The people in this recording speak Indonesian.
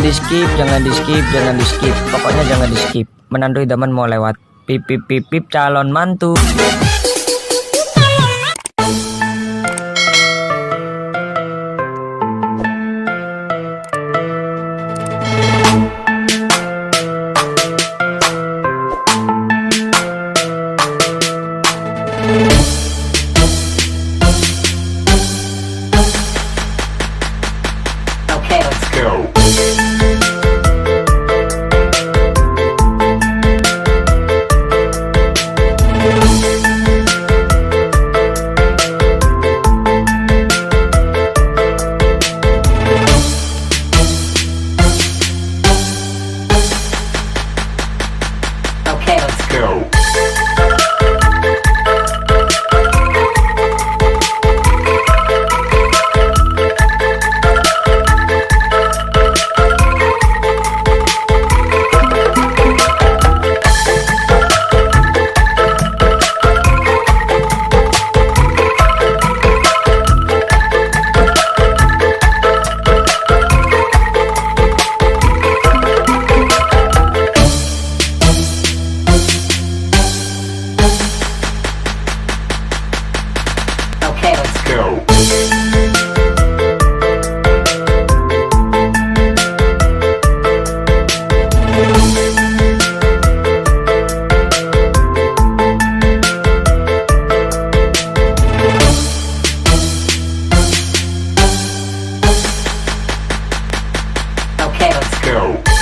di skip, jangan di skip, jangan di skip. Pokoknya jangan di skip. Menantu idaman mau lewat. Pip pip pip pip calon mantu. Okay, let's go. Okay, let's go. Okay, let's go. Okay, let's go.